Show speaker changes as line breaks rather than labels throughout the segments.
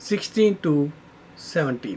16 to 17।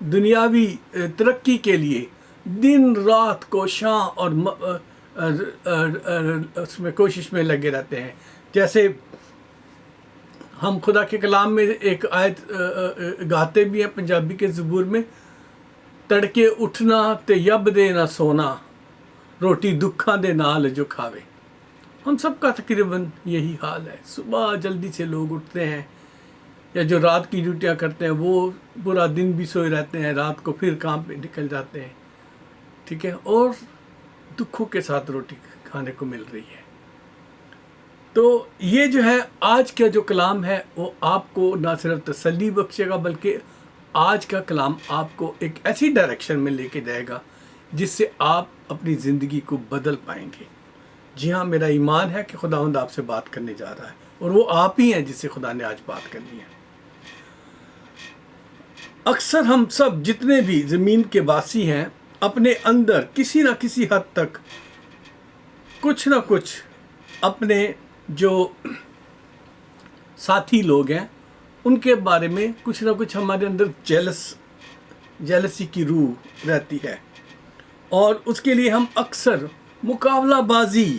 دنیاوی ترقی کے لیے دن رات کوشاں اور اس میں کوشش میں لگے رہتے ہیں. جیسے ہم خدا کے کلام میں ایک آیت گاتے بھی ہیں پنجابی کے زبور میں، تڑکے اٹھنا تے یب دے نہ سونا، روٹی دکھاں دے نال جو کھاوے. ہم سب کا تقریباً یہی حال ہے. صبح جلدی سے لوگ اٹھتے ہیں، یا جو رات کی ڈیوٹیاں کرتے ہیں وہ پورا دن بھی سوئے رہتے ہیں، رات کو پھر کام پہ نکل جاتے ہیں. ٹھیک ہے، اور دکھوں کے ساتھ روٹی کھانے کو مل رہی ہے. تو یہ جو ہے آج کا جو کلام ہے وہ آپ کو نہ صرف تسلی بخشے گا، بلکہ آج کا کلام آپ کو ایک ایسی ڈائریکشن میں لے کے جائے گا جس سے آپ اپنی زندگی کو بدل پائیں گے. جی ہاں، میرا ایمان ہے کہ خداوند آپ سے بات کرنے جا رہا ہے، اور وہ آپ ہی ہیں جس سے خدا نے آج بات کرنی ہے. اکثر ہم سب جتنے بھی زمین کے باسی ہیں اپنے اندر کسی نہ کسی حد تک کچھ نہ کچھ اپنے جو ساتھی لوگ ہیں ان کے بارے میں کچھ نہ کچھ ہمارے اندر جیلسی کی روح رہتی ہے، اور اس کے لیے ہم اکثر مقابلہ بازی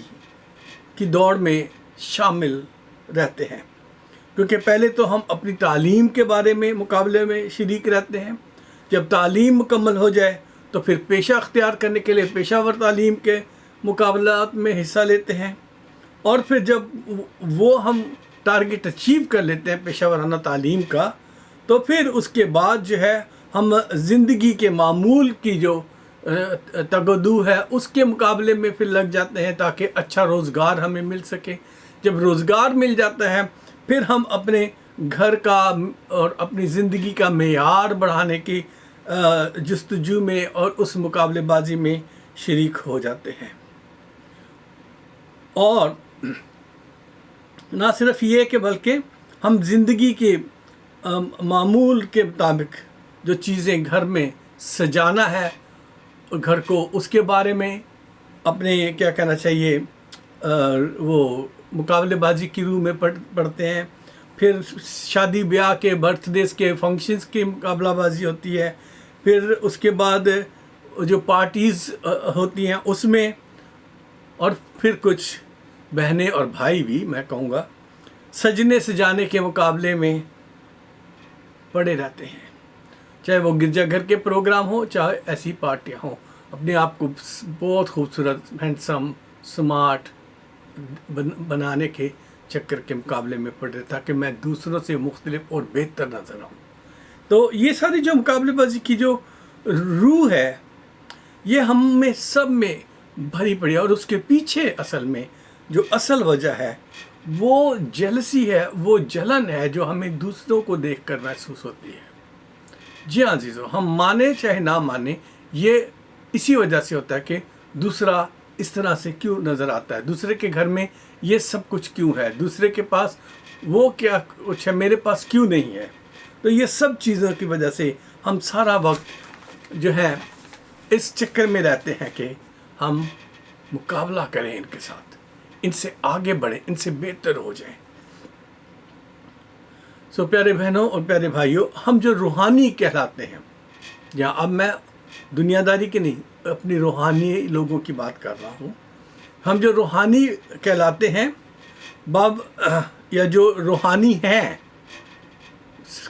کی دوڑ میں شامل رہتے ہیں. کیونکہ پہلے تو ہم اپنی تعلیم کے بارے میں مقابلے میں شریک رہتے ہیں، جب تعلیم مکمل ہو جائے تو پھر پیشہ اختیار کرنے کے لیے پیشہ ور تعلیم کے مقابلات میں حصہ لیتے ہیں، اور پھر جب وہ ہم ٹارگٹ اچیو کر لیتے ہیں پیشہ ورانہ تعلیم کا، تو پھر اس کے بعد جو ہے ہم زندگی کے معمول کی جو تگدو ہے اس کے مقابلے میں پھر لگ جاتے ہیں تاکہ اچھا روزگار ہمیں مل سکے. جب روزگار مل جاتا ہے پھر ہم اپنے گھر کا اور اپنی زندگی کا معیار بڑھانے کی جستجو میں اور اس مقابلے بازی میں شریک ہو جاتے ہیں. اور نہ صرف یہ کہ بلکہ ہم زندگی کے معمول کے مطابق جو چیزیں گھر میں سجانا ہے گھر کو، اس کے بارے میں اپنے کیا کہنا چاہیے وہ مقابلے بازی کی روح میں پڑھتے ہیں. پھر شادی بیاہ کے برتھ ڈیز کے فنکشنز کی مقابلہ بازی ہوتی ہے. پھر اس کے بعد جو پارٹیز ہوتی ہیں اس میں، اور پھر کچھ بہنیں اور بھائی بھی میں کہوں گا سجنے سجانے کے مقابلے میں پڑے رہتے ہیں. چاہے وہ گرجا گھر کے پروگرام ہوں، چاہے ایسی پارٹیاں ہوں، اپنے آپ کو بہت خوبصورت، ہینڈسم، سمارٹ بنانے کے چکر کے مقابلے میں پڑ رہے تاکہ میں دوسروں سے مختلف اور بہتر نظر آؤں. تو یہ ساری جو مقابلے بازی کی جو روح ہے یہ ہم میں سب میں بھری پڑی ہے، اور اس کے پیچھے اصل میں جو اصل وجہ ہے وہ جیلسی ہے، وہ جلن ہے جو ہمیں دوسروں کو دیکھ کر محسوس ہوتی ہے. جی ہاں عزیزو، ہم مانیں چاہے نہ مانیں، یہ اسی وجہ سے ہوتا ہے کہ دوسرا اس طرح سے کیوں نظر آتا ہے، دوسرے کے گھر میں یہ سب کچھ کیوں ہے، دوسرے کے پاس وہ کیا کچھ ہے، میرے پاس کیوں نہیں ہے. تو یہ سب چیزوں کی وجہ سے ہم سارا وقت جو ہے اس چکر میں رہتے ہیں کہ ہم مقابلہ کریں ان کے ساتھ، ان سے آگے بڑھیں، ان سے بہتر ہو جائیں. سو پیارے بہنوں اور پیارے بھائیوں، ہم جو روحانی کہلاتے ہیں، یا اب میں دنیا داری کے نہیں، اپنی روحانی لوگوں کی بات کر رہا ہوں، ہم جو روحانی کہلاتے ہیں یا جو روحانی ہیں،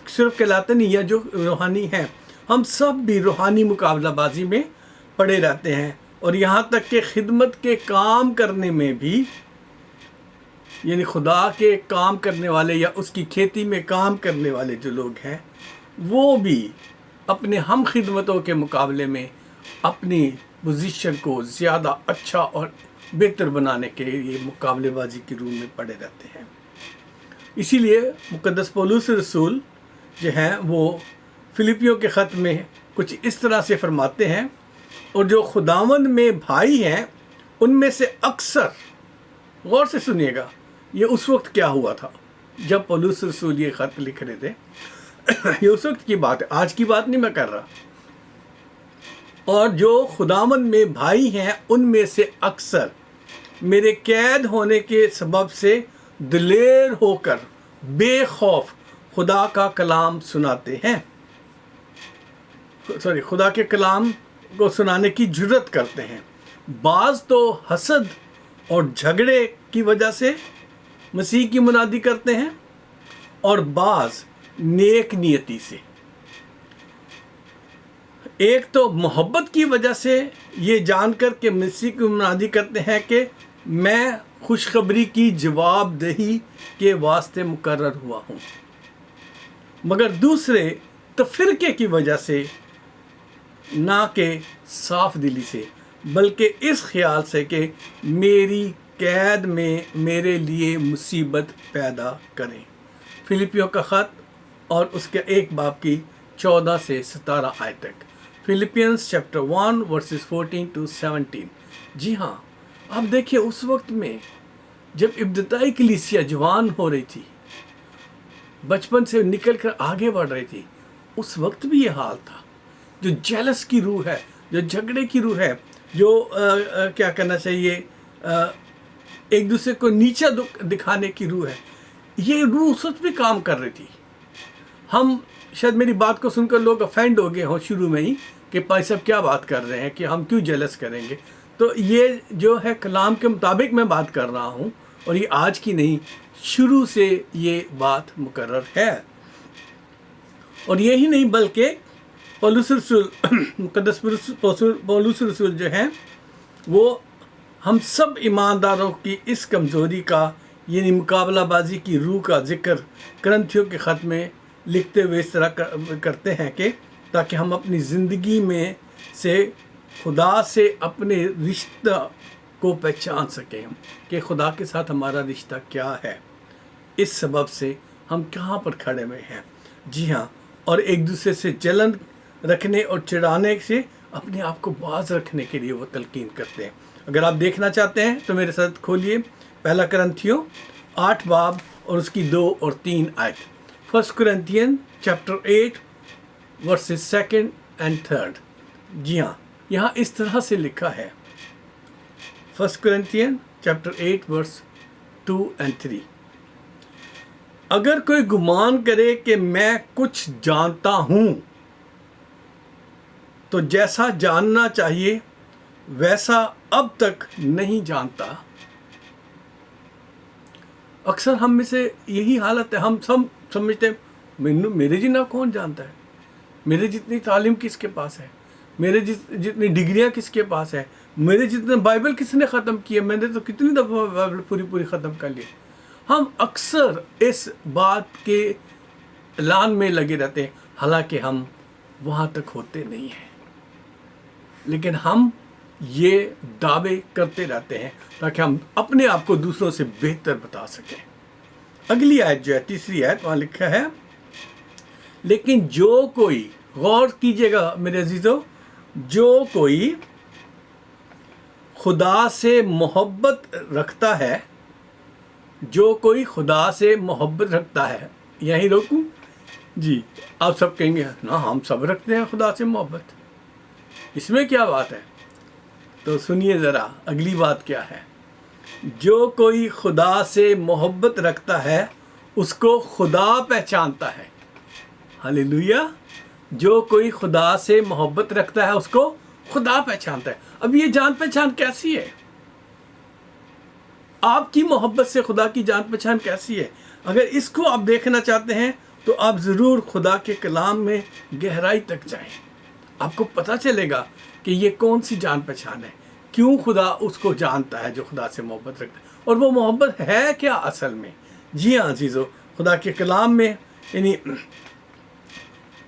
صرف کہلاتے نہیں، یا جو روحانی ہیں، ہم سب بھی روحانی مقابلہ بازی میں پڑے رہتے ہیں. اور یہاں تک کہ خدمت کے کام کرنے میں بھی، یعنی خدا کے کام کرنے والے یا اس کی کھیتی میں کام کرنے والے جو لوگ ہیں وہ بھی اپنے ہم خدمتوں کے مقابلے میں اپنی پوزیشن کو زیادہ اچھا اور بہتر بنانے کے لیے مقابلے بازی کی روح میں پڑے رہتے ہیں. اسی لیے مقدس پولس رسول جو ہیں وہ فلپیوں کے خط میں کچھ اس طرح سے فرماتے ہیں، اور جو خداوند میں بھائی ہیں ان میں سے اکثر، غور سے سنیے گا، یہ اس وقت کیا ہوا تھا جب پولس رسول یہ خط لکھ رہے تھے، یہ اس وقت کی بات ہے، آج کی بات نہیں میں کر رہا. اور جو خداوند میں بھائی ہیں ان میں سے اکثر میرے قید ہونے کے سبب سے دلیر ہو کر بے خوف خدا کا کلام سناتے ہیں. خدا کے کلام کو سنانے کی جرت کرتے ہیں۔ بعض تو حسد اور جھگڑے کی وجہ سے مسیح کی منادی کرتے ہیں، اور بعض نیک نیتی سے۔ ایک تو محبت کی وجہ سے یہ جان کر کہ مسیح کی منادی کرتے ہیں کہ میں خوشخبری کی جواب دہی کے واسطے مقرر ہوا ہوں، مگر دوسرے تفرقے کی وجہ سے، نہ کہ صاف دلی سے، بلکہ اس خیال سے کہ میری قید میں میرے لیے مصیبت پیدا کریں۔ فلپیوں کا خط اور اس کے 1 باب کی 14 سے 17 آیت تک۔ Philippians chapter 1 verses 14 to 17۔ جی ہاں، آپ دیکھیے اس وقت میں جب ابتدائی کلیسیا جوان ہو رہی تھی، بچپن سے نکل کر آگے بڑھ رہی تھی، اس وقت بھی یہ حال تھا۔ جو جیلس کی روح ہے، جو جھگڑے کی روح ہے، جو کیا کرنا چاہیے، ایک دوسرے کو نیچا دکھانے کی روح ہے، یہ روح اس وقت بھی کام کر رہی تھی۔ ہم شاید میری بات کو سن کر لوگ افینڈ ہو گئے ہوں شروع میں ہی کہ بھائی صاحب کیا بات کر رہے ہیں، کہ ہم کیوں جیلس کریں گے۔ تو یہ جو ہے کلام کے مطابق میں بات کر رہا ہوں، اور یہ آج کی نہیں، شروع سے یہ بات مقرر ہے۔ اور یہی نہیں بلکہ پولس رسول مقدس پولس رسول جو ہیں وہ ہم سب ایمانداروں کی اس کمزوری کا، یعنی مقابلہ بازی کی روح کا ذکر کرنتھیوں کے خط میں لکھتے ہوئے اس طرح کرتے ہیں کہ تاکہ ہم اپنی زندگی میں سے خدا سے اپنے رشتہ کو پہچان سکیں کہ خدا کے ساتھ ہمارا رشتہ کیا ہے، اس سبب سے ہم کہاں پر کھڑے ہوئے ہیں۔ جی ہاں، اور ایک دوسرے سے جلن رکھنے اور چڑھانے سے اپنے آپ کو باز رکھنے کے لیے وہ تلقین کرتے ہیں۔ اگر آپ دیکھنا چاہتے ہیں تو میرے ساتھ کھولیے 1 کرنتھیوں 8 باب اور اس کی 2 اور 3 آیت۔ 1 کرنتھین چیپٹر 8 ورسز 2 and 3۔ جی ہاں، یہاں اس طرح سے لکھا ہے 1 کرنتھین چیپٹر 8 ورس 2 and 3۔ اگر کوئی گمان کرے کہ میں کچھ جانتا ہوں تو جیسا جاننا چاہیے ویسا اب تک نہیں جانتا۔ اکثر ہم میں سے یہی حالت ہے، ہم سب سمجھتے ہیں میرے جتنا کون جانتا ہے، میرے جتنی تعلیم کس کے پاس ہے، میرے جتنی ڈگریاں کس کے پاس ہے، میرے جتنے بائبل کس نے ختم کیے، میں نے تو کتنی دفعہ بائبل پوری ختم کر لی۔ ہم اکثر اس بات کے اعلان میں لگے رہتے ہیں، حالانکہ ہم وہاں تک ہوتے نہیں ہیں، لیکن ہم یہ دعوے کرتے رہتے ہیں تاکہ ہم اپنے آپ کو دوسروں سے بہتر بتا سکیں۔ اگلی آیت جو ہے 3 آیت، وہاں لکھا ہے لیکن جو کوئی، غور کیجئے گا میرے عزیزو، جو کوئی خدا سے محبت رکھتا ہے، جو کوئی خدا سے محبت رکھتا ہے، یہیں روکوں؟ جی، آپ سب کہیں گے نا ہم سب رکھتے ہیں خدا سے محبت، اس میں کیا بات ہے؟ تو سنیے ذرا اگلی بات کیا ہے۔ جو کوئی خدا سے محبت رکھتا ہے اس کو خدا پہچانتا ہے۔ ہاللیلویا! جو کوئی خدا سے محبت رکھتا ہے اس کو خدا پہچانتا ہے۔ اب یہ جان پہچان کیسی ہے؟ آپ کی محبت سے خدا کی جان پہچان کیسی ہے؟ اگر اس کو آپ دیکھنا چاہتے ہیں تو آپ ضرور خدا کے کلام میں گہرائی تک جائیں، آپ کو پتہ چلے گا کہ یہ کون سی جان پہچان ہے، کیوں خدا اس کو جانتا ہے جو خدا سے محبت رکھتا ہے، اور وہ محبت ہے کیا اصل میں۔ جی ہاں عزیزو، خدا کے کلام میں یعنی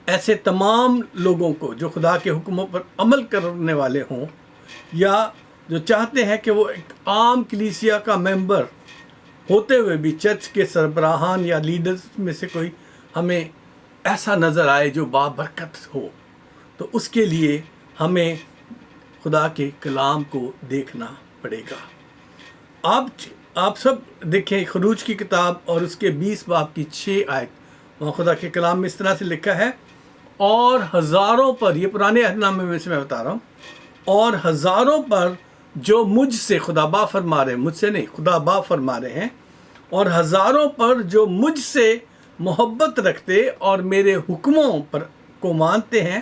ایسے تمام لوگوں کو جو خدا کے حکموں پر عمل کرنے والے ہوں، یا جو چاہتے ہیں کہ وہ ایک عام کلیسیا کا ممبر ہوتے ہوئے بھی چرچ کے سربراہان یا لیڈرز میں سے کوئی ہمیں ایسا نظر آئے جو بابرکت ہو، تو اس کے لیے ہمیں خدا کے کلام کو دیکھنا پڑے گا۔ آپ سب دیکھیں خروج کی کتاب اور اس کے 20 باب کی 6 آیت، وہاں خدا کے کلام میں اس طرح سے لکھا ہے، اور ہزاروں پر، یہ پرانے عہد نامے میں سے میں بتا رہا ہوں، اور ہزاروں پر جو مجھ سے، خدا با فرما رہے ہیں، مجھ سے نہیں، خدا با فرما رہے ہیں، اور ہزاروں پر جو مجھ سے محبت رکھتے اور میرے حکموں پر کو مانتے ہیں،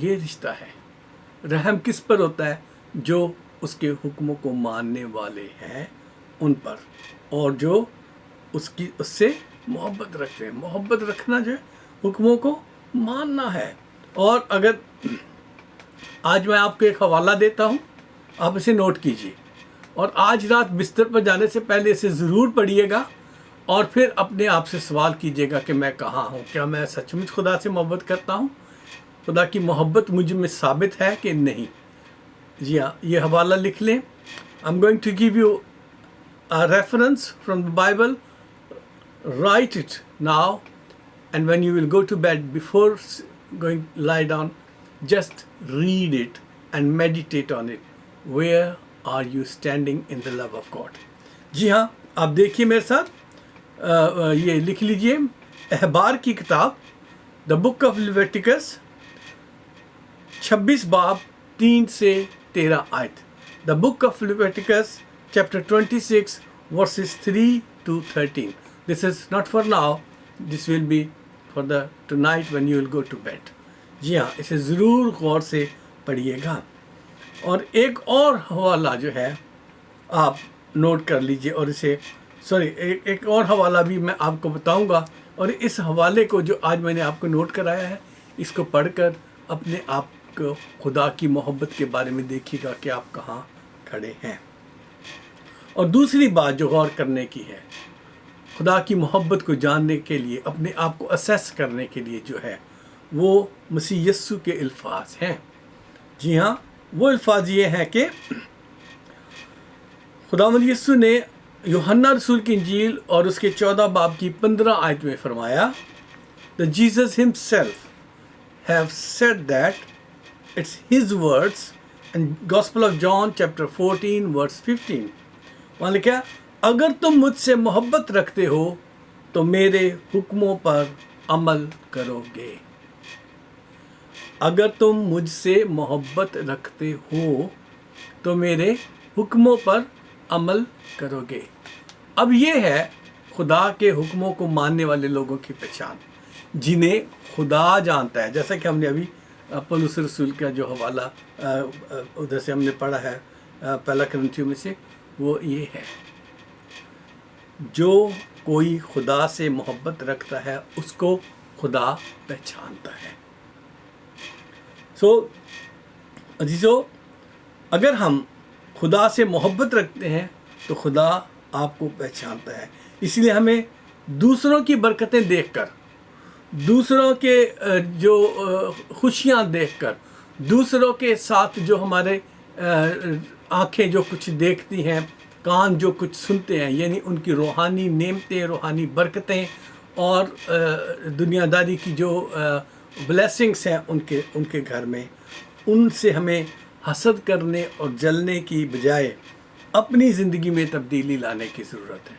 یہ رشتہ ہے. رحم کس پر ہوتا ہے؟ جو اس کے حکموں کو ماننے والے ہیں ان پر، اور جو اس سے محبت رکھتے ہیں. محبت رکھنا جو ہے حکموں کو ماننا ہے. اور اگر آج میں آپ کو ایک حوالہ دیتا ہوں، آپ اسے نوٹ کیجئے، اور آج رات بستر پر جانے سے پہلے اسے ضرور پڑھیے گا، اور پھر اپنے آپ سے سوال کیجئے گا کہ میں کہاں ہوں؟ کیا میں سچ مچ خدا سے محبت کرتا ہوں؟ خدا کی محبت مجھ میں ثابت ہے کہ نہیں؟ جی ہاں، یہ حوالہ لکھ لیں. I'm going to give you a reference from the Bible. Write it now, and when you will go to bed, before going lie down, just read it and meditate on it. Where are you standing in the love of God? جی ہاں، آپ دیکھیے میرے ساتھ، یہ لکھ لیجئے. احبار کی کتاب دا بک آف لیویٹیکس 26 باب 3 سے 13 آیت. دا book of لیویٹیکس chapter 26 verses 3 to 13. This is not for now. This will be for the tonight when you will go to bed. جی ہاں، اسے ضرور غور سے پڑھیے گا. اور ایک اور حوالہ جو ہے آپ نوٹ کر لیجئے، اور اسے ایک اور حوالہ بھی میں آپ کو بتاؤں گا، اور اس حوالے کو جو آج میں نے آپ کو نوٹ کرایا ہے، اس کو پڑھ کر اپنے آپ کو خدا کی محبت کے بارے میں دیکھیے گا کہ آپ کہاں کھڑے ہیں. اور دوسری بات جو غور کرنے کی ہے، خدا کی محبت کو جاننے کے لیے، اپنے آپ کو اسیس کرنے کے لیے جو ہے، وہ مسیح یسوع کے الفاظ ہیں. جی ہاں، وہ الفاظ یہ ہیں کہ خداوند یسوع نے یوحنا رسول کی انجیل اور اس کے 14 باب کی 15 آیت میں فرمایا، that Jesus himself have said that it's his words, and Gospel of John chapter 14 verse 15. وہاں لکھا، اگر تم مجھ سے محبت رکھتے ہو تو میرے حکموں پر عمل کرو گے. اگر تم مجھ سے محبت رکھتے ہو تو میرے حکموں پر عمل کرو گے. اب یہ ہے خدا کے حکموں کو ماننے والے لوگوں کی پہچان، جنہیں خدا جانتا ہے. جیسا کہ ہم نے ابھی پولس رسول کا جو حوالہ ادھر سے ہم نے پڑھا ہے پہلا کرنتھیوں میں سے، وہ یہ ہے، جو کوئی خدا سے محبت رکھتا ہے اس کو خدا پہچانتا ہے. عزیزو، اگر ہم خدا سے محبت رکھتے ہیں تو خدا آپ کو پہچانتا ہے. اس لیے ہمیں دوسروں کی برکتیں دیکھ کر، دوسروں کے جو خوشیاں دیکھ کر، دوسروں کے ساتھ جو ہمارے آنکھیں جو کچھ دیکھتی ہیں، کان جو کچھ سنتے ہیں، یعنی ان کی روحانی نعمتیں، روحانی برکتیں اور دنیا داری کی جو بلیسنگس ہیں ان کے گھر میں، ان سے ہمیں حسد کرنے اور جلنے کی بجائے اپنی زندگی میں تبدیلی لانے کی ضرورت ہے.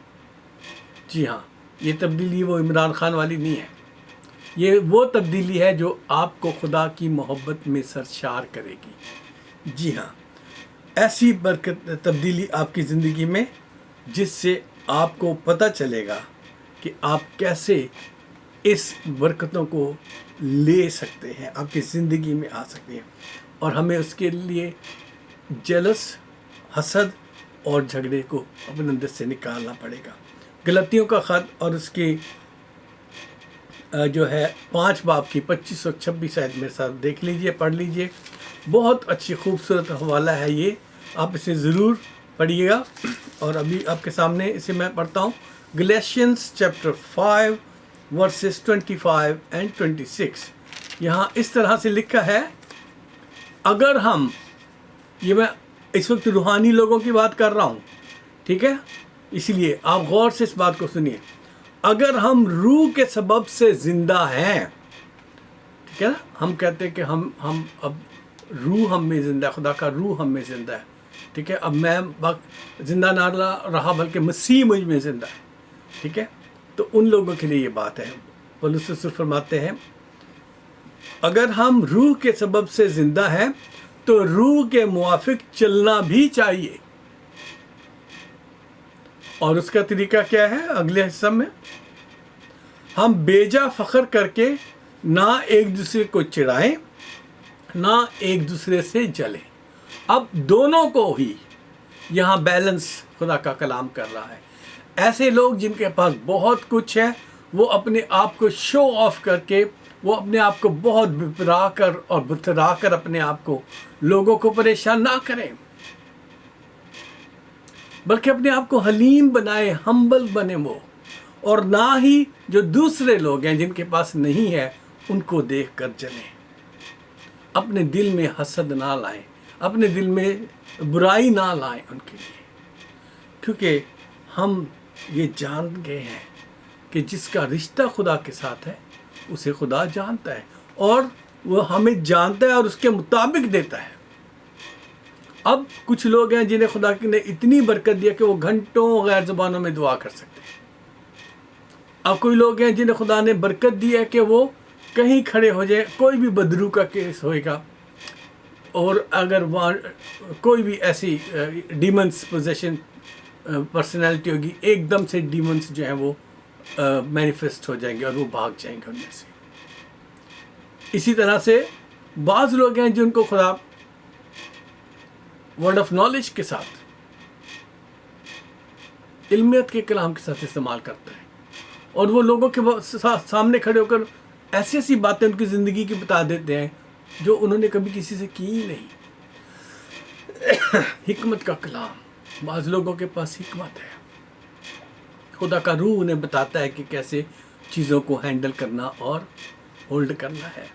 جی ہاں، یہ تبدیلی وہ عمران خان والی نہیں ہے، یہ وہ تبدیلی ہے جو آپ کو خدا کی محبت میں سرشار کرے گی. جی ہاں، ایسی برکت تبدیلی آپ کی زندگی میں جس سے آپ کو پتہ چلے گا کہ آپ کیسے اس برکتوں کو لے سکتے ہیں، آپ کی زندگی میں آ سکتے ہیں. اور ہمیں اس کے لیے جلس، حسد اور جھگڑے کو اپنے اندر سے نکالنا پڑے گا. غلطیوں کا خط اور اس کی جو ہے 5 باب کی 25 اور 26 آیت میرے ساتھ دیکھ لیجئے، پڑھ لیجئے. بہت اچھی خوبصورت حوالہ ہے یہ، آپ اسے ضرور پڑھیے گا. اور ابھی آپ کے سامنے اسے میں پڑھتا ہوں. گلیشینز چیپٹر 5 ورسز 25 اینڈ 26. یہاں اس طرح سے لکھا ہے، اگر ہم، یہ میں اس وقت روحانی لوگوں کی بات کر رہا ہوں، ٹھیک ہے، اس لیے آپ غور سے اس بات کو سنیے. اگر ہم روح کے سبب سے زندہ ہیں، ٹھیک ہے نا، ہم کہتے ہیں کہ ہم اب روح ہم میں زندہ ہے، خدا کا روح ہم میں زندہ ہے، ٹھیک ہے، اب میں زندہ نہ رہا بلکہ مسیح مجھ میں زندہ ہے، ٹھیک ہے. تو ان لوگوں کے لیے یہ بات ہے. پولس رسول فرماتے ہیں، اگر ہم روح کے سبب سے زندہ ہیں تو روح کے موافق چلنا بھی چاہیے. اور اس کا طریقہ کیا ہے؟ اگلے حصہ میں ہم بیجا فخر کر کے نہ ایک دوسرے کو چڑھائیں، نہ ایک دوسرے سے جلیں۔ اب دونوں کو ہی یہاں بیلنس خدا کا کلام کر رہا ہے۔ ایسے لوگ جن کے پاس بہت کچھ ہے، وہ اپنے آپ کو شو آف کر کے، وہ اپنے آپ کو بہت بپرا کر اور بترا کر اپنے آپ کو لوگوں کو پریشان نہ کریں، بلکہ اپنے آپ کو حلیم بنائے، ہمبل بنے وہ، اور نہ ہی جو دوسرے لوگ ہیں جن کے پاس نہیں ہے ان کو دیکھ کر جلیں۔ اپنے دل میں حسد نہ لائیں، اپنے دل میں برائی نہ لائیں ان کے لیے، کیونکہ ہم یہ جان گئے ہیں کہ جس کا رشتہ خدا کے ساتھ ہے اسے خدا جانتا ہے، اور وہ ہمیں جانتا ہے اور اس کے مطابق دیتا ہے۔ اب کچھ لوگ ہیں جنہیں خدا نے اتنی برکت دیا کہ وہ گھنٹوں غیر زبانوں میں دعا کر سکتے ہیں۔ اب کوئی لوگ ہیں جنہیں خدا نے برکت دی ہے کہ وہ کہیں کھڑے ہو جائیں، کوئی بھی بدرو کا کیس ہوئے گا، اور اگر وہاں کوئی بھی ایسی ڈیمنس پوزیشن پرسنالٹی ہوگی، ایک دم سے ڈیمنس جو ہیں وہ مینیفیسٹ ہو جائیں گے اور وہ بھاگ جائیں گے ان میں سے۔ اسی طرح سے بعض لوگ ہیں جن کو خدا ورڈ آف نالج کے ساتھ، علمیت کے کلام کے ساتھ استعمال کرتا ہے، اور وہ لوگوں کے سامنے کھڑے ہو کر ایسی ایسی باتیں ان کی زندگی کی بتا دیتے ہیں جو انہوں نے کبھی کسی سے کی ہی نہیں۔ حکمت کا کلام، بعض لوگوں کے پاس حکمت ہے، خدا کا روح انہیں بتاتا ہے کہ کیسے چیزوں کو ہینڈل کرنا اور ہولڈ کرنا ہے۔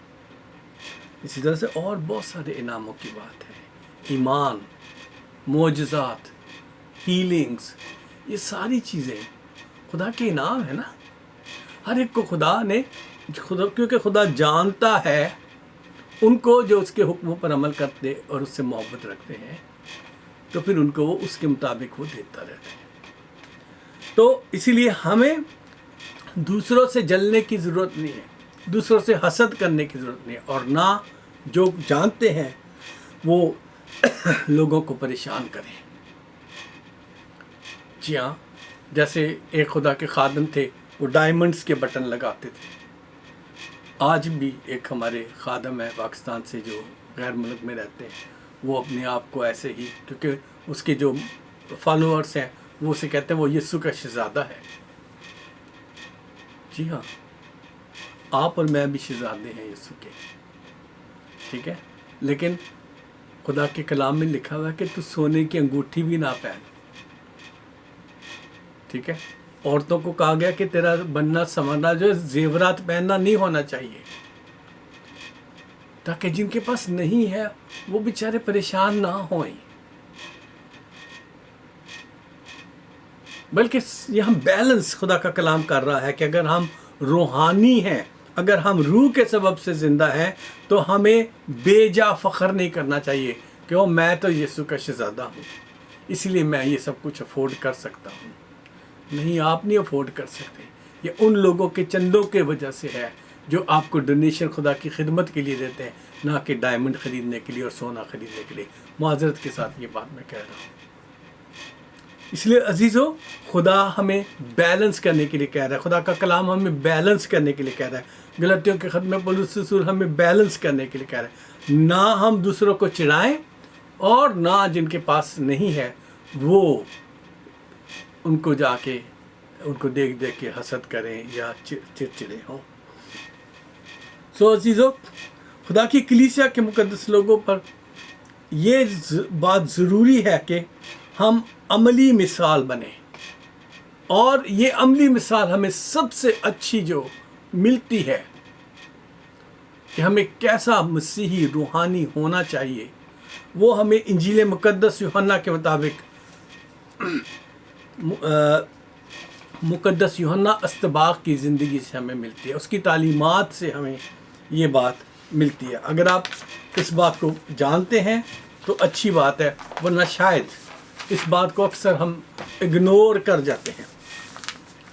اسی طرح سے اور بہت سارے انعاموں کی بات ہے، ایمان، معجزات، ہیلنگز، یہ ساری چیزیں خدا کے انعام ہے نا۔ ہر ایک کو خدا نے کیونکہ خدا جانتا ہے ان کو جو اس کے حکموں پر عمل کرتے اور اس سے محبت رکھتے ہیں، تو پھر ان کو وہ اس کے مطابق وہ دیتا رہتا ہے۔ تو اسی لیے ہمیں دوسروں سے جلنے کی ضرورت نہیں ہے، دوسروں سے حسد کرنے کی ضرورت نہیں ہے، اور نہ جو جانتے ہیں وہ لوگوں کو پریشان کریں۔ جی ہاں، جیسے ایک خدا کے خادم تھے، وہ ڈائمنڈز کے بٹن لگاتے تھے۔ آج بھی ایک ہمارے خادم ہے پاکستان سے جو غیر ملک میں رہتے ہیں، وہ اپنے آپ کو ایسے ہی، کیونکہ اس کے جو فالوورس ہیں وہ اسے کہتے ہیں وہ یسوع کا شہزادہ ہے۔ جی ہاں، آپ اور میں بھی شہزادے ہیں یسوع کے، ٹھیک ہے، لیکن خدا کے کلام میں لکھا ہوا ہے کہ تو سونے کی انگوٹھی بھی نہ پہن، ٹھیک ہے۔ عورتوں کو کہا گیا کہ تیرا بننا سنورنا جو زیورات پہننا نہیں ہونا چاہیے، تاکہ جن کے پاس نہیں ہے وہ بیچارے پریشان نہ ہوئیں۔ بلکہ یہاں بیلنس خدا کا کلام کر رہا ہے کہ اگر ہم روحانی ہیں، اگر ہم روح کے سبب سے زندہ ہیں، تو ہمیں بے جا فخر نہیں کرنا چاہیے کہ میں تو یسوع کا شہزادہ ہوں، اس لیے میں یہ سب کچھ افورڈ کر سکتا ہوں۔ نہیں، آپ نہیں افورڈ کر سکتے۔ یہ ان لوگوں کے چندوں کے وجہ سے ہے جو آپ کو ڈونیشن خدا کی خدمت کے لیے دیتے ہیں، نہ کہ ڈائمنڈ خریدنے کے لیے اور سونا خریدنے کے لیے۔ معذرت کے ساتھ یہ بات میں کہہ رہا ہوں۔ اس لیے عزیزو، خدا ہمیں بیلنس کرنے کے لیے کہہ رہا ہے، خدا کا کلام ہمیں بیلنس کرنے کے لیے کہہ رہا ہے۔ غلطیوں کے خط میں پولس رسول ہمیں بیلنس کرنے کے لیے کہہ رہا ہے، نہ ہم دوسروں کو چڑھائیں اور نہ جن کے پاس نہیں ہے وہ ان کو جا کے ان کو دیکھ دیکھ کے حسد کریں یا چڑچڑے ہوں۔ سو عزیزو، خدا کی کلیسیا کے مقدس لوگوں پر یہ بات ضروری ہے کہ ہم عملی مثال بنیں، اور یہ عملی مثال ہمیں سب سے اچھی جو ملتی ہے کہ ہمیں کیسا مسیحی روحانی ہونا چاہیے، وہ ہمیں انجیل مقدس یوحنا کے مطابق مقدس یوحنا استباق کی زندگی سے ہمیں ملتی ہے، اس کی تعلیمات سے ہمیں یہ بات ملتی ہے۔ اگر آپ اس بات کو جانتے ہیں تو اچھی بات ہے، ورنہ شاید اس بات کو اکثر ہم اگنور کر جاتے ہیں،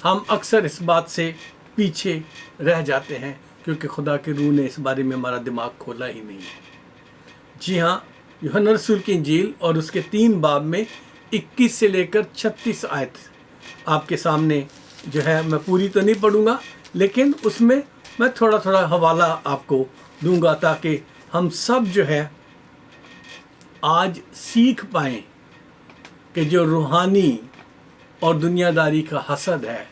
ہم اکثر اس بات سے پیچھے رہ جاتے ہیں، کیونکہ خدا کے روح نے اس بارے میں ہمارا دماغ کھولا ہی نہیں ہے۔ جی ہاں، یوحنا رسول کی انجیل اور اس کے 3 باب میں 21 سے لے کر 36 آیت آپ کے سامنے جو ہے، میں پوری تو نہیں پڑھوں گا، لیکن اس میں میں تھوڑا تھوڑا حوالہ آپ کو دوں گا تاکہ ہم سب جو ہے آج سیکھ پائیں کہ جو روحانی اور دنیا داری کا حسد ہے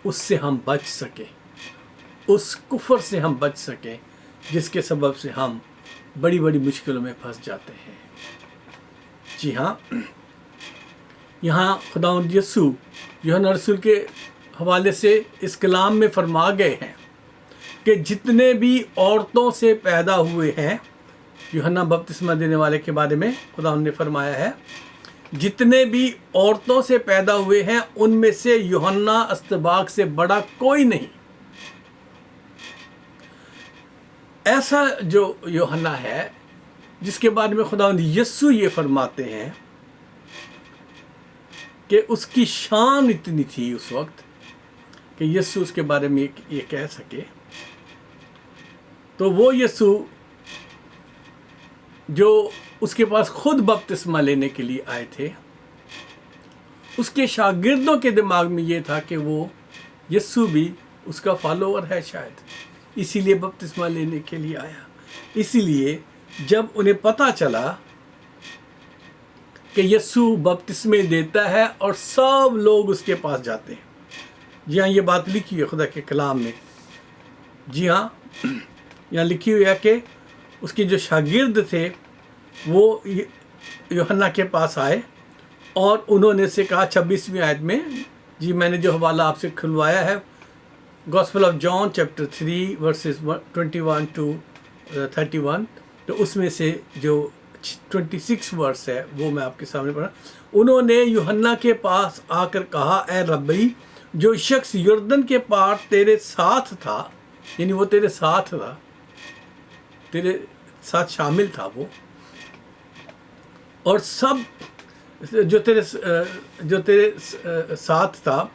اس سے ہم بچ سکیں، اس کفر سے ہم بچ سکیں جس کے سبب سے ہم بڑی بڑی مشکلوں میں پھنس جاتے ہیں۔ جی ہاں، یہاں خداوند یسوع یوحنا رسول کے حوالے سے اس کلام میں فرما گئے ہیں کہ جتنے بھی عورتوں سے پیدا ہوئے ہیں، یوحنا بپتسمہ دینے والے کے بارے میں خداوند نے فرمایا ہے، جتنے بھی عورتوں سے پیدا ہوئے ہیں ان میں سے یوحنا استباق سے بڑا کوئی نہیں۔ ایسا جو یوحنا ہے جس کے بارے میں خداوند یسوع یہ فرماتے ہیں کہ اس کی شان اتنی تھی اس وقت کہ یسوع اس کے بارے میں یہ کہہ سکے، تو وہ یسوع جو اس کے پاس خود بپتسمہ لینے کے لیے آئے تھے، اس کے شاگردوں کے دماغ میں یہ تھا کہ وہ یسوع بھی اس کا فالوور ہے، شاید اسی لیے بپتسمہ لینے کے لیے آیا۔ اسی لیے جب انہیں پتہ چلا کہ یسوع بپتسمے دیتا ہے اور سب لوگ اس کے پاس جاتے ہیں، جی ہاں یہ بات لکھی ہے خدا کے کلام میں، جی ہاں یہاں لکھی ہوئی ہے کہ اس کے جو شاگرد تھے وہ یوحنا کے پاس آئے اور انہوں نے سے کہا 26ویں آیت میں، جی میں نے جو حوالہ آپ سے کھلوایا ہے gospel of John chapter 3 verses 21 to 31، تو اس میں سے جو 26 ورس ہے وہ میں آپ کے سامنے پڑھا۔ انہوں نے یوحنا کے پاس آ کر کہا، اے ربی، جو شخص یردن کے پار تیرے ساتھ تھا، یعنی وہ تیرے ساتھ تھا، تیرے ساتھ شامل تھا وہ، اور سب جو تیرے ساتھ تھا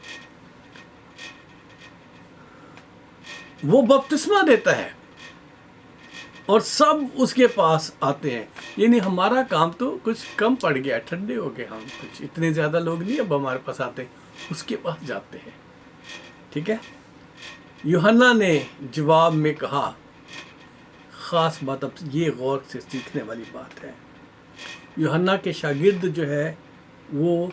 وہ بپتسمہ دیتا ہے اور سب اس کے پاس آتے ہیں۔ یعنی ہمارا کام تو کچھ کم پڑ گیا، ٹھنڈے ہو گئے ہم، کچھ اتنے زیادہ لوگ نہیں اب ہمارے پاس آتے، اس کے پاس جاتے ہیں، ٹھیک ہے۔ یوحنا نے جواب میں کہا، خاص بات اب یہ غور سے سیکھنے والی بات ہے، یوحنا کے شاگرد جو ہے وہ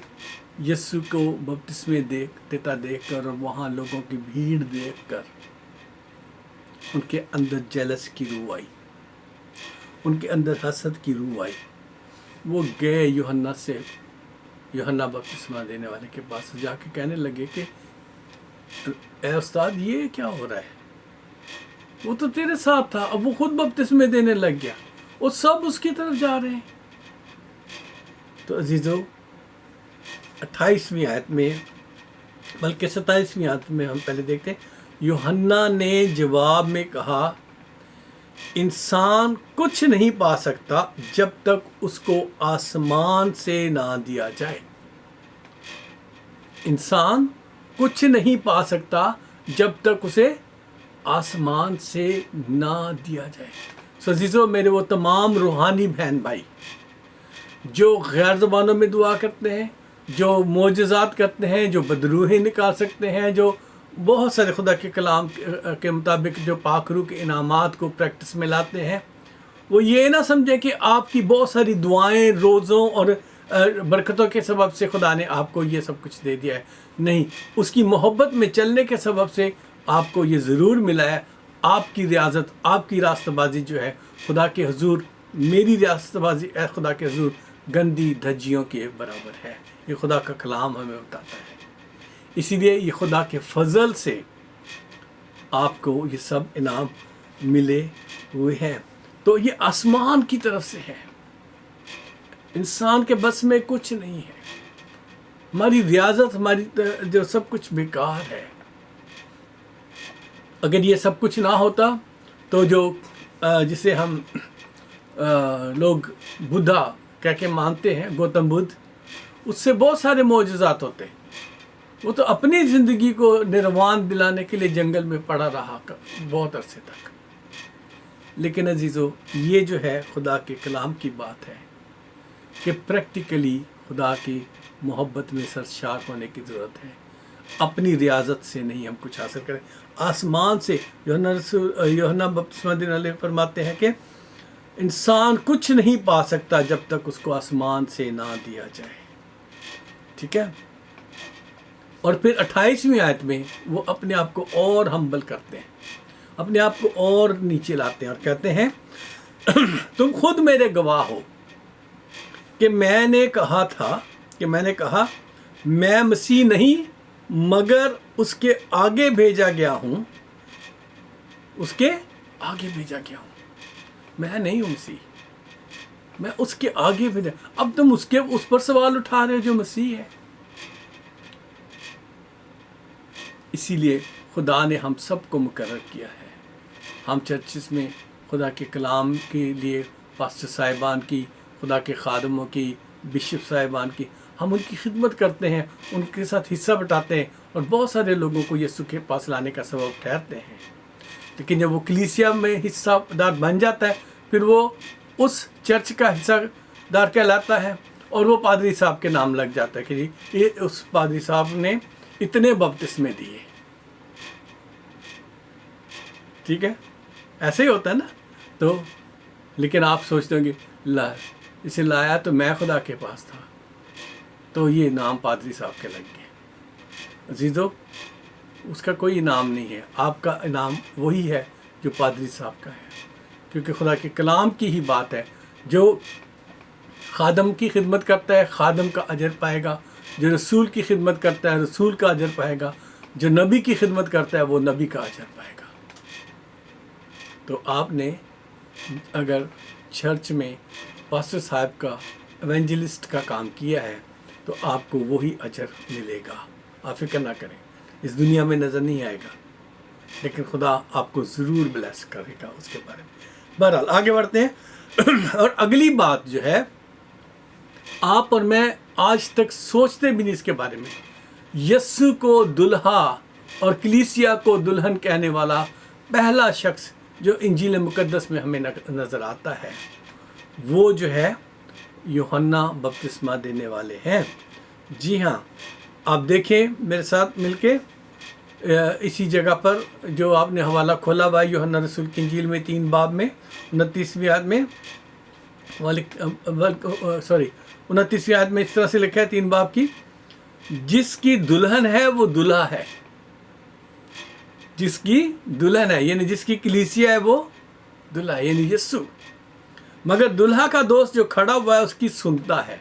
یسوع کو بپتسمے دیتا دیکھ کر اور وہاں لوگوں کی بھیڑ دیکھ کر ان کے اندر جیلس کی روح آئی، ان کے اندر حسد کی روح آئی۔ وہ گئے یوحنا بپتسمہ دینے والے کے پاس جا کے کہنے لگے کہ اے استاد یہ کیا ہو رہا ہے، وہ تو تیرے ساتھ تھا، اب وہ خود بپتسمے دینے لگ گیا اور سب اس کی طرف جا رہے ہیں۔ تو عزیزو 28ویں آیت میں بلکہ 27ویں آیت میں ہم پہلے دیکھتے ہیں، یوحنا نے جواب میں کہا، انسان کچھ نہیں پا سکتا جب تک اس کو آسمان سے نہ دیا جائے۔ انسان کچھ نہیں پا سکتا جب تک اسے آسمان سے نہ دیا جائے۔ سو عزیزو میرے وہ تمام روحانی بہن بھائی جو غیر زبانوں میں دعا کرتے ہیں، جو معجزات کرتے ہیں، جو بدروحی نکال سکتے ہیں، جو بہت سارے خدا کے کلام کے مطابق جو پاک روح کے انعامات کو پریکٹس میں لاتے ہیں، وہ یہ نہ سمجھیں کہ آپ کی بہت ساری دعائیں، روزوں اور برکتوں کے سبب سے خدا نے آپ کو یہ سب کچھ دے دیا ہے۔ نہیں، اس کی محبت میں چلنے کے سبب سے آپ کو یہ ضرور ملا ہے۔ آپ کی ریاضت، آپ کی راستہ بازی جو ہے خدا کے حضور، میری راستہ بازی اے خدا کے حضور گندی دھجیوں کے برابر ہے، یہ خدا کا کلام ہمیں بتاتا ہے۔ اسی لیے یہ خدا کے فضل سے آپ کو یہ سب انعام ملے ہوئے ہیں، تو یہ آسمان کی طرف سے ہے، انسان کے بس میں کچھ نہیں ہے۔ ہماری ریاضت، ہماری جو سب کچھ بیکار ہے۔ اگر یہ سب کچھ نہ ہوتا تو جو جسے ہم لوگ بدھا کہہ کے مانتے ہیں، گوتم بدھ، اس سے بہت سارے معجزات ہوتے ہیں۔ وہ تو اپنی زندگی کو نروان دلانے کے لیے جنگل میں پڑا رہا بہت عرصے تک۔ لیکن عزیزو یہ جو ہے خدا کے کلام کی بات ہے کہ پریکٹیکلی خدا کی محبت میں سرشار ہونے کی ضرورت ہے۔ اپنی ریاضت سے نہیں ہم کچھ حاصل کریں، آسمان سے۔ یوحنا بپتسمہ دینے والے فرماتے ہیں کہ انسان کچھ نہیں پا سکتا جب تک اس کو آسمان سے نہ دیا جائے، ٹھیک ہے۔ اور پھر 28ویں آیت میں وہ اپنے آپ کو اور ہمبل کرتے ہیں، اپنے آپ کو اور نیچے لاتے ہیں اور کہتے ہیں تم خود میرے گواہ ہو کہ میں نے کہا میں مسیح نہیں مگر اس کے آگے بھیجا گیا ہوں، اس کے آگے بھیجا گیا ہوں، میں نہیں ہوں مسیح، میں اس کے آگے بھیجا۔ اب تم اس پر سوال اٹھا رہے ہو جو مسیح ہے۔ اسی لیے خدا نے ہم سب کو مقرر کیا ہے، ہم چرچز میں خدا کے کلام کے لیے پاسٹر صاحبان کی، خدا کے خادموں کی، بشپ صاحبان کی، ہم ان کی خدمت کرتے ہیں، ان کے ساتھ حصہ بٹاتے ہیں اور بہت سارے لوگوں کو یسوع کے پاس لانے کا سبب ٹھہرتے ہیں۔ لیکن جب وہ کلیسیا میں حصہ دار بن جاتا ہے، پھر وہ اس چرچ کا حصہ دار کہلاتا ہے اور وہ پادری صاحب کے نام لگ جاتا ہے کہ جی یہ اس پادری صاحب نے اتنے بپتسمے دیے، ٹھیک ہے، ایسے ہی ہوتا ہے نا۔ تو لیکن آپ سوچتے ہوں گے اسے لایا تو میں خدا کے پاس تھا، تو یہ نام پادری صاحب کے لگ گئے۔ عزیزو، اس کا کوئی انعام نہیں ہے، آپ کا انعام وہی ہے جو پادری صاحب کا ہے، کیونکہ خدا کے کلام کی ہی بات ہے، جو خادم کی خدمت کرتا ہے خادم کا اجر پائے گا، جو رسول کی خدمت کرتا ہے رسول کا اجر پائے گا، جو نبی کی خدمت کرتا ہے وہ نبی کا اجر پائے گا۔ تو آپ نے اگر چرچ میں پاسٹر صاحب کا ایونجلسٹ کا کام کیا ہے تو آپ کو وہی اجر ملے گا، آپ فکر نہ کریں، اس دنیا میں نظر نہیں آئے گا لیکن خدا آپ کو ضرور بلیس کرے گا اس کے بارے میں۔ بہرحال آگے بڑھتے ہیں اور اگلی بات جو ہے، آپ اور میں آج تک سوچتے بھی نہیں اس کے بارے میں، یسوع کو دلہا اور کلیسیا کو دلہن کہنے والا پہلا شخص جو انجیل مقدس میں ہمیں نظر آتا ہے وہ جو ہے یوحنا بپتسمہ دینے والے ہیں۔ جی ہاں، آپ دیکھیں میرے ساتھ مل کے اسی جگہ پر جو آپ نے حوالہ کھولا ہوا ہے، یوحنا رسول کی انجیل میں 3 باب میں 29ویں آیت میں 29ویں آیت میں اس طرح سے لکھا ہے 3 باب کی، جس کی دلہن ہے وہ دلہا ہے، جس کی دلہن ہے یعنی جس کی کلیسیا ہے وہ دلہا ہے یعنی یسوع، مگر دلہا کا دوست جو کھڑا ہوا ہے اس کی سنتا ہے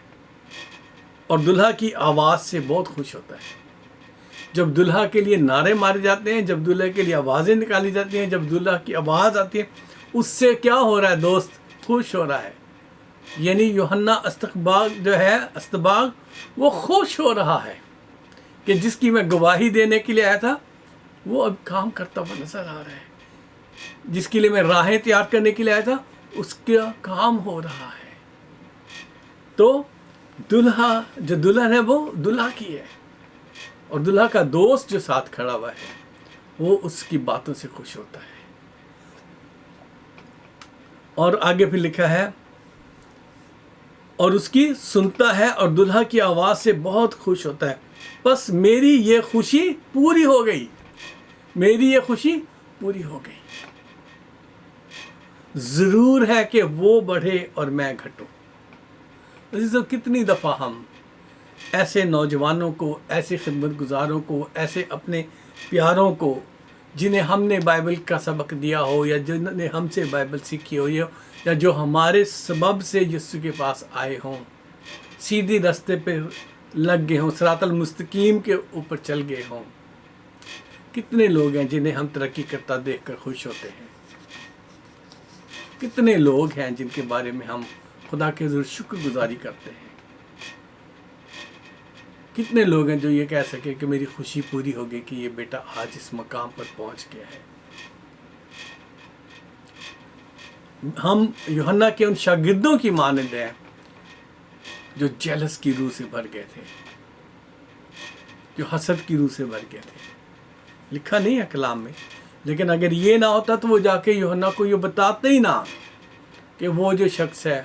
اور دلہا کی آواز سے بہت خوش ہوتا ہے۔ جب دلہا کے لیے نعرے مارے جاتے ہیں، جب دلہا کے لیے آوازیں نکالی جاتی ہیں، جب دلہا کی آواز آتی ہے، اس سے کیا ہو رہا ہے دوست؟ خوش ہو رہا ہے، یعنی یوحنا استباغ وہ خوش ہو رہا ہے کہ جس کی میں گواہی دینے کے لیے آیا تھا وہ اب کام کرتا ہوا نظر آ رہا ہے، جس کے لیے میں راہیں تیار کرنے کے لیے آیا تھا اس کا کام ہو رہا ہے۔ تو دلہا جو دلہن ہے وہ دلہا کی ہے اور دلہا کا دوست جو ساتھ کھڑا ہوا ہے وہ اس کی باتوں سے خوش ہوتا ہے۔ اور آگے پھر لکھا ہے اور اس کی سنتا ہے اور دلہا کی آواز سے بہت خوش ہوتا ہے، بس میری یہ خوشی پوری ہو گئی، میری یہ خوشی پوری ہو گئی۔ ضرور ہے کہ وہ بڑھے اور میں گھٹوں۔ عزیزو، کتنی دفعہ ہم ایسے نوجوانوں کو، ایسے خدمت گزاروں کو، ایسے اپنے پیاروں کو جنہیں ہم نے بائبل کا سبق دیا ہو یا جنہوں نے ہم سے بائبل سیکھی ہو یا جو ہمارے سبب سے یسوع کے پاس آئے ہوں، سیدھی راستے پہ لگ گئے ہوں، صراط المستقیم کے اوپر چل گئے ہوں، کتنے لوگ ہیں جنہیں ہم ترقی کرتا دیکھ کر خوش ہوتے ہیں؟ کتنے لوگ ہیں جن کے بارے میں ہم خدا کے حضور شکر گزاری کرتے ہیں؟ کتنے لوگ ہیں جو یہ کہہ سکے کہ میری خوشی پوری ہو گئی کہ یہ بیٹا آج اس مقام پر پہنچ گیا ہے؟ ہم یوحنا کے ان شاگردوں کی مانند ہیں جو جیلس کی روح سے بھر گئے تھے، جو حسد کی روح سے بھر گئے تھے۔ لکھا نہیں ہے کلام میں، لیکن اگر یہ نہ ہوتا تو وہ جا کے یوحنا کو یہ بتاتے ہی نہ کہ وہ جو شخص ہے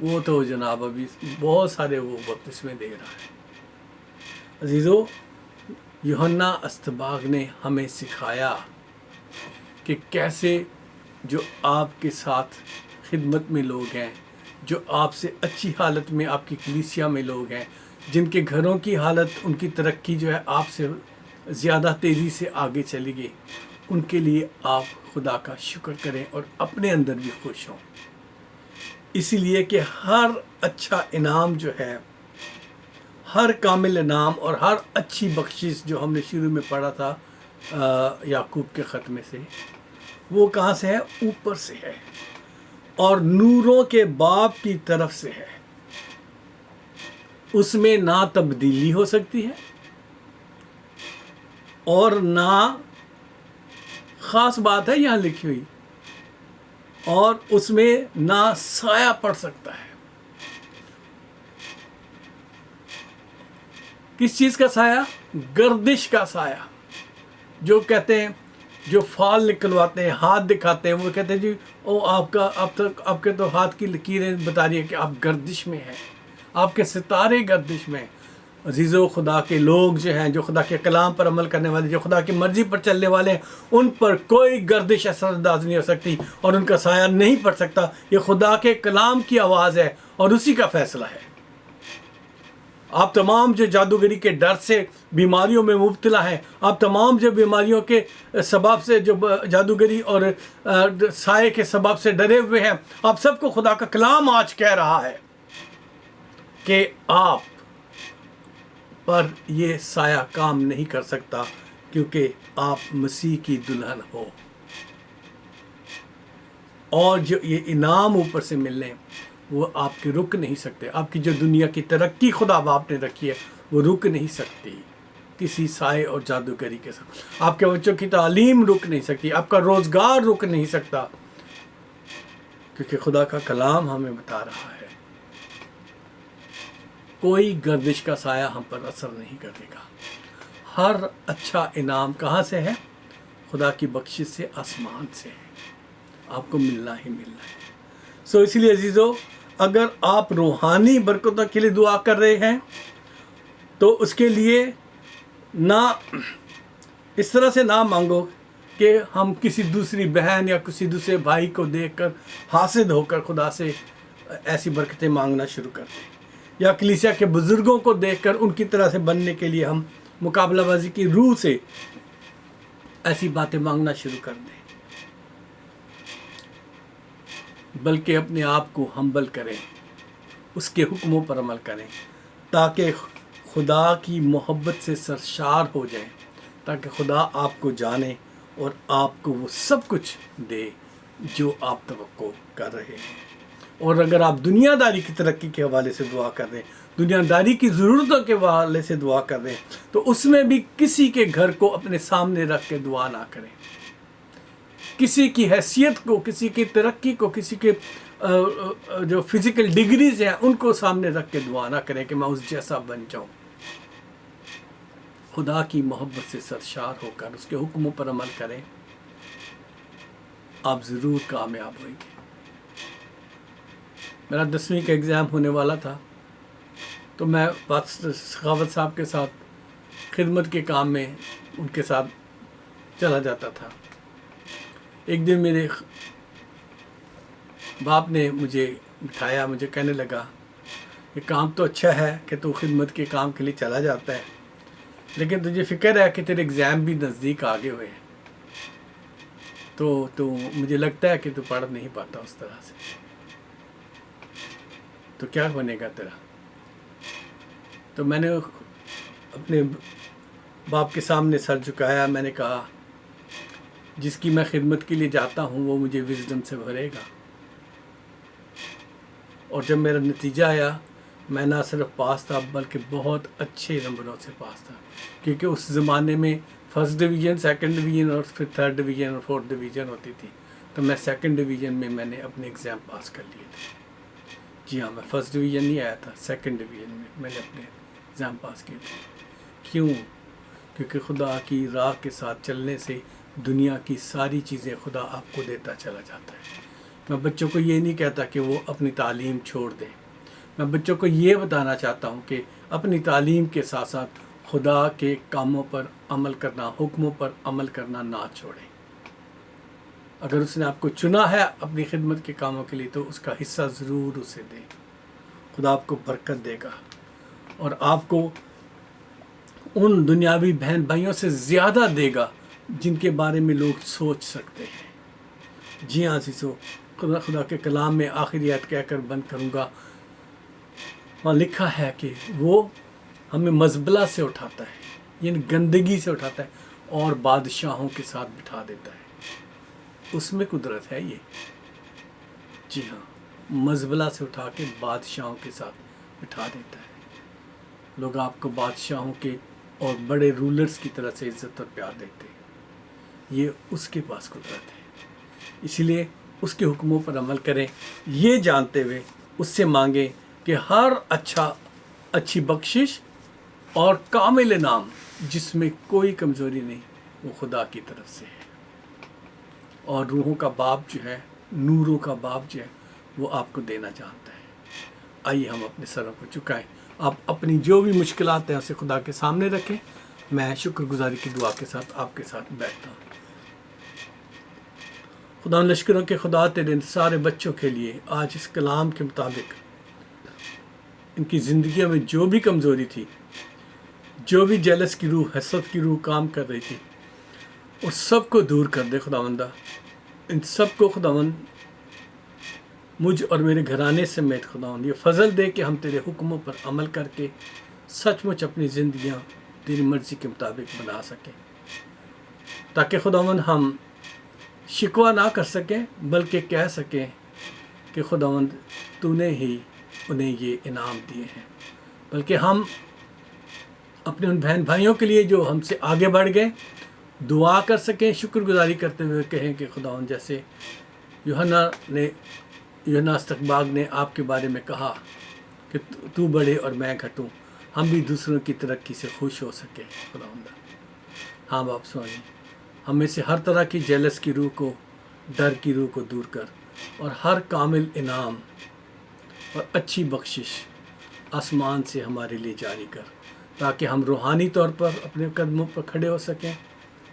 وہ تو جناب ابھی بہت سارے وہ بپتسمے دے رہا ہے۔ عزیزو، یوحنا استباغ نے ہمیں سکھایا کہ کیسے جو آپ کے ساتھ خدمت میں لوگ ہیں، جو آپ سے اچھی حالت میں آپ کی کلیسیا میں لوگ ہیں، جن کے گھروں کی حالت، ان کی ترقی جو ہے آپ سے زیادہ تیزی سے آگے چلی گئی، ان کے لیے آپ خدا کا شکر کریں اور اپنے اندر بھی خوش ہوں، اسی لیے کہ ہر اچھا انعام جو ہے، ہر کامل انعام اور ہر اچھی بخشش جو ہم نے شروع میں پڑھا تھا یعقوب کے خط میں سے، وہ کہاں سے ہے؟ اوپر سے ہے اور نوروں کے باپ کی طرف سے ہے۔ اس میں نہ تبدیلی ہو سکتی ہے اور نہ، خاص بات ہے یہاں لکھی ہوئی، اور اس میں نہ سایہ پڑ سکتا ہے۔ کس چیز کا سایہ؟ گردش کا سایہ۔ جو کہتے ہیں، جو فال نکلواتے ہیں، ہاتھ دکھاتے ہیں، وہ کہتے ہیں جی آپ کے تو ہاتھ کی لکیریں بتا رہی ہے کہ آپ گردش میں ہیں، آپ کے ستارے گردش میں ہیں۔ عزیزو، خدا کے لوگ جو ہیں، جو خدا کے کلام پر عمل کرنے والے، جو خدا کی مرضی پر چلنے والے ہیں، ان پر کوئی گردش اثر انداز نہیں ہو سکتی اور ان کا سایہ نہیں پڑ سکتا۔ یہ خدا کے کلام کی آواز ہے اور اسی کا فیصلہ ہے۔ آپ تمام جو جادوگری کے ڈر سے بیماریوں میں مبتلا ہیں، آپ تمام جو بیماریوں کے سبب سے، جو جادوگری اور سائے کے سبب سے ڈرے ہوئے ہیں، آپ سب کو خدا کا کلام آج کہہ رہا ہے کہ آپ پر یہ سایہ کام نہیں کر سکتا، کیونکہ آپ مسیح کی دلہن ہو، اور جو یہ انعام اوپر سے ملنے وہ آپ کے رک نہیں سکتے۔ آپ کی جو دنیا کی ترقی خدا باپ نے رکھی ہے وہ رک نہیں سکتی کسی سائے اور جادوگری کے ساتھ۔ آپ کے بچوں کی تعلیم رک نہیں سکتی، آپ کا روزگار رک نہیں سکتا، کیونکہ خدا کا کلام ہمیں بتا رہا ہے کوئی گردش کا سایہ ہم پر اثر نہیں کرے گا۔ ہر اچھا انعام کہاں سے ہے؟ خدا کی بخشش سے، آسمان سے ہے، آپ کو ملنا ہی ملنا ہے۔ اسی لیے عزیزو، اگر آپ روحانی برکتوں کے لیے دعا کر رہے ہیں تو اس کے لیے نہ اس طرح سے نہ مانگو کہ ہم کسی دوسری بہن یا کسی دوسرے بھائی کو دیکھ کر حاسد ہو کر خدا سے ایسی برکتیں مانگنا شروع کر دیں، یا کلیسیا کے بزرگوں کو دیکھ کر ان کی طرح سے بننے کے لیے ہم مقابلہ بازی کی روح سے ایسی باتیں مانگنا شروع کر دیں، بلکہ اپنے آپ کو ہمبل کریں، اس کے حکموں پر عمل کریں، تاکہ خدا کی محبت سے سرشار ہو جائیں، تاکہ خدا آپ کو جانے اور آپ کو وہ سب کچھ دے جو آپ توقع کر رہے ہیں۔ اور اگر آپ دنیا داری کی ترقی کے حوالے سے دعا کر رہے ہیں، دنیا داری کی ضرورتوں کے حوالے سے دعا کر رہے ہیں، تو اس میں بھی کسی کے گھر کو اپنے سامنے رکھ کے دعا نہ کریں، کسی کی حیثیت کو، کسی کی ترقی کو، کسی کے جو فزیکل ڈگریز ہیں ان کو سامنے رکھ کے دعا نہ کریں کہ میں اس جیسا بن جاؤں۔ خدا کی محبت سے سرشار ہو کر اس کے حکموں پر عمل کریں، آپ ضرور کامیاب ہوئیں گے۔ میرا 10ویں کا ایگزام ہونے والا تھا، تو میں سخاوت صاحب کے ساتھ خدمت کے کام میں ان کے ساتھ چلا جاتا تھا۔ ایک دن میرے باپ نے مجھے بٹھایا، مجھے کہنے لگا یہ کام تو اچھا ہے کہ تو خدمت کے کام کے لیے چلا جاتا ہے، لیکن تجھے فکر ہے کہ تیرے ایگزام بھی نزدیک آگے ہوئے ہیں، تو مجھے لگتا ہے کہ تو پڑھ نہیں پاتا اس طرح سے، تو کیا بنے گا تیرا؟ تو میں نے اپنے باپ کے سامنے سر جھکایا، میں نے کہا جس کی میں خدمت کے لیے جاتا ہوں وہ مجھے وزڈم سے بھرے گا۔ اور جب میرا نتیجہ آیا، میں نہ صرف پاس تھا بلکہ بہت اچھے نمبروں سے پاس تھا، کیونکہ اس زمانے میں فرسٹ ڈویژن، سیکنڈ ڈویژن اور پھر تھرڈ ڈویژن اور فورتھ ڈویژن ہوتی تھی، تو میں سیکنڈ ڈویژن میں نے اپنے ایگزام پاس کر لیے تھے۔ جی ہاں، میں فرسٹ ڈویژن نہیں آیا تھا، سیکنڈ ڈویژن میں نے اپنے ایگزام پاس کیے تھے۔ کیوں؟ کیونکہ خدا کی راہ کے ساتھ چلنے سے دنیا کی ساری چیزیں خدا آپ کو دیتا چلا جاتا ہے۔ میں بچوں کو یہ نہیں کہتا کہ وہ اپنی تعلیم چھوڑ دیں، میں بچوں کو یہ بتانا چاہتا ہوں کہ اپنی تعلیم کے ساتھ ساتھ خدا کے کاموں پر عمل کرنا، حکموں پر عمل کرنا نہ چھوڑیں۔ اگر اس نے آپ کو چنا ہے اپنی خدمت کے کاموں کے لیے تو اس کا حصہ ضرور اسے دیں۔ خدا آپ کو برکت دے گا اور آپ کو ان دنیاوی بہن بھائیوں سے زیادہ دے گا جن کے بارے میں لوگ سوچ سکتے ہیں۔ جی ہاں عزیزو، خدا کے کلام میں آخری آیت کہہ کر بند کروں گا۔ وہاں لکھا ہے کہ وہ ہمیں مزبلہ سے اٹھاتا ہے، یعنی گندگی سے اٹھاتا ہے اور بادشاہوں کے ساتھ بٹھا دیتا ہے۔ اس میں قدرت ہے یہ۔ جی ہاں، مزبلہ سے اٹھا کے بادشاہوں کے ساتھ بٹھا دیتا ہے۔ لوگ آپ کو بادشاہوں کے اور بڑے رولرز کی طرح سے عزت اور پیار دیتے ہیں۔ یہ اس کے پاس قدرت ہے، اسی لیے اس کے حکموں پر عمل کریں، یہ جانتے ہوئے اس سے مانگیں کہ ہر اچھی بخشش اور کامل انعام جس میں کوئی کمزوری نہیں وہ خدا کی طرف سے ہے۔ اور روحوں کا باپ جو ہے، نوروں کا باپ جو ہے، وہ آپ کو دینا جانتا ہے۔ آئیے ہم اپنے سروں کو جھکائیں، آپ اپنی جو بھی مشکلات ہیں اسے خدا کے سامنے رکھیں۔ میں شکر گزاری کی دعا کے ساتھ آپ کے ساتھ بیٹھتا ہوں۔ خدا لشکروں کے خدا، تیرے سارے بچوں کے لیے آج اس کلام کے مطابق ان کی زندگیوں میں جو بھی کمزوری تھی، جو بھی جیلس کی روح، حسد کی روح کام کر رہی تھی، اس سب کو دور کر دے خداوندہ۔ ان سب کو خداوند مجھ اور میرے گھرانے سمیت خداوند یہ فضل دے کہ ہم تیرے حکموں پر عمل کر کے سچ مچ اپنی زندگیاں تیری مرضی کے مطابق بنا سکیں، تاکہ خداوند ہم شکوہ نہ کر سکیں بلکہ کہہ سکیں کہ خداوند تو نے ہی انہیں یہ انعام دیے ہیں، بلکہ ہم اپنے ان بہن بھائیوں کے لیے جو ہم سے آگے بڑھ گئے دعا کر سکیں، شکر گزاری کرتے ہوئے کہیں کہ خداوند جیسے یوحنا استقباغ نے آپ کے بارے میں کہا کہ تو بڑھے اور میں گھٹوں، ہم بھی دوسروں کی ترقی سے خوش ہو سکیں خداوند۔ ہاں باپ سوانی، ہم میں سے ہر طرح کی جیلس کی روح کو، ڈر کی روح کو دور کر اور ہر کامل انعام اور اچھی بخشش آسمان سے ہمارے لیے جاری کر، تاکہ ہم روحانی طور پر اپنے قدموں پر کھڑے ہو سکیں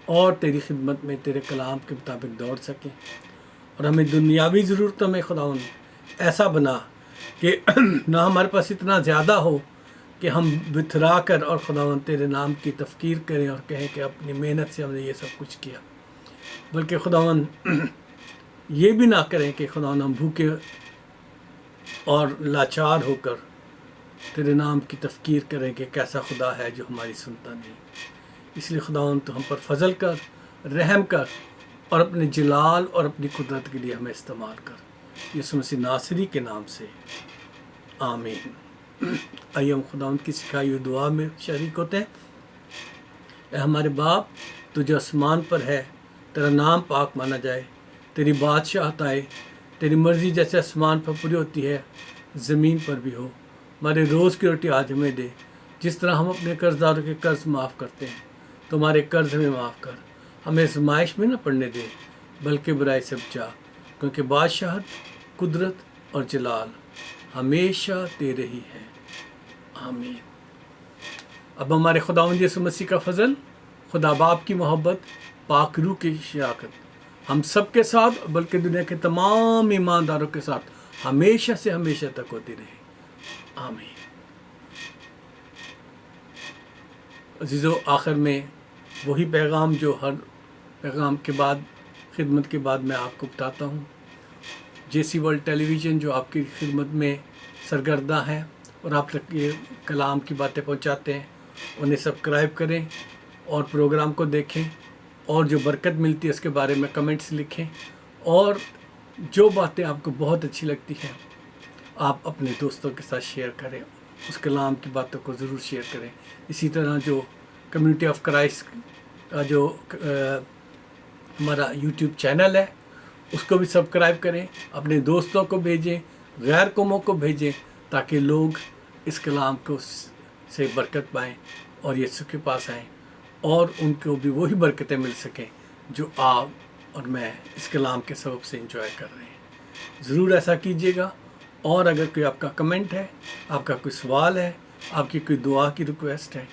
اور تیری خدمت میں تیرے کلام کے مطابق دوڑ سکیں، اور ہمیں دنیاوی ضرورتوں میں خداوند ایسا بنا کہ نہ ہمارے پاس اتنا زیادہ ہو کہ ہم بتھرا کر اور خداوند تیرے نام کی تفکیر کریں اور کہیں کہ اپنی محنت سے ہم نے یہ سب کچھ کیا، بلکہ خداوند یہ بھی نہ کریں کہ خداوند ہم بھوکے اور لاچار ہو کر تیرے نام کی تفکیر کریں کہ کیسا خدا ہے جو ہماری سنتا نہیں۔ اس لیے خداوند تو ہم پر فضل کر، رحم کر اور اپنے جلال اور اپنی قدرت کے لیے ہمیں استعمال کر، یسوع مسیح ناصری کے نام سے آمین۔ آئیے ہم خداوند کی سکھائی ہوئی دعا میں شریک ہوتے ہیں۔ اے ہمارے باپ، تو جو آسمان پر ہے، تیرا نام پاک مانا جائے، تیری بادشاہت آئے، تیری مرضی جیسے آسمان پر پوری ہوتی ہے زمین پر بھی ہو۔ ہمارے روز کی روٹی آج ہمیں دے، جس طرح ہم اپنے قرض داروں کے قرض معاف کرتے ہیں، تو ہمارے قرض ہمیں معاف کر، ہمیں آزمائش میں نہ پڑنے دے بلکہ برائی سے بچا، کیونکہ بادشاہت، قدرت اور جلال ہمیشہ تیرے ہی ہے، آمین۔ اب ہمارے خداوند یسوع مسیح کا فضل، خدا باپ کی محبت، پاک روح کی شراکت ہم سب کے ساتھ بلکہ دنیا کے تمام ایمانداروں کے ساتھ ہمیشہ سے ہمیشہ تک ہوتی رہے، آمین۔ عزیزو، آخر میں وہی پیغام جو ہر پیغام کے بعد، خدمت کے بعد میں آپ کو بتاتا ہوں۔ جے سی ورلڈ ٹیلی ویژن جو آپ کی خدمت میں سرگرداں ہیں اور آپ تک یہ کلام کی باتیں پہنچاتے ہیں، انہیں سبسکرائب کریں اور پروگرام کو دیکھیں، اور جو برکت ملتی ہے اس کے بارے میں کمنٹس لکھیں، اور جو باتیں آپ کو بہت اچھی لگتی ہیں آپ اپنے دوستوں کے ساتھ شیئر کریں، اس کلام کی باتوں کو ضرور شیئر کریں۔ اسی طرح جو کمیونٹی آف کرائسٹ کا جو ہمارا یوٹیوب چینل ہے اس کو بھی سبسکرائب کریں، اپنے دوستوں کو بھیجیں، غیر قوموں کو بھیجیں، تاکہ لوگ اس کلام کو سے برکت پائیں اور یسوع کے پاس آئیں اور ان کو بھی وہی برکتیں مل سکیں جو آپ اور میں اس کلام کے سبب سے انجوائے کر رہے ہیں۔ ضرور ایسا کیجیے گا، اور اگر کوئی آپ کا کمنٹ ہے، آپ کا کوئی سوال ہے، آپ کی کوئی دعا کی ریکویسٹ ہے،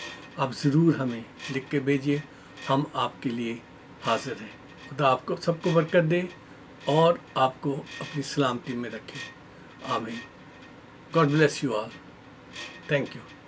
آپ ضرور ہمیں لکھ کے بھیجیے، ہم آپ کے لیے حاضر ہیں۔ خدا آپ کو سب کو برکت دے اور آپ کو اپنی سلامتی میں رکھے، آمین۔ God bless you all, thank you.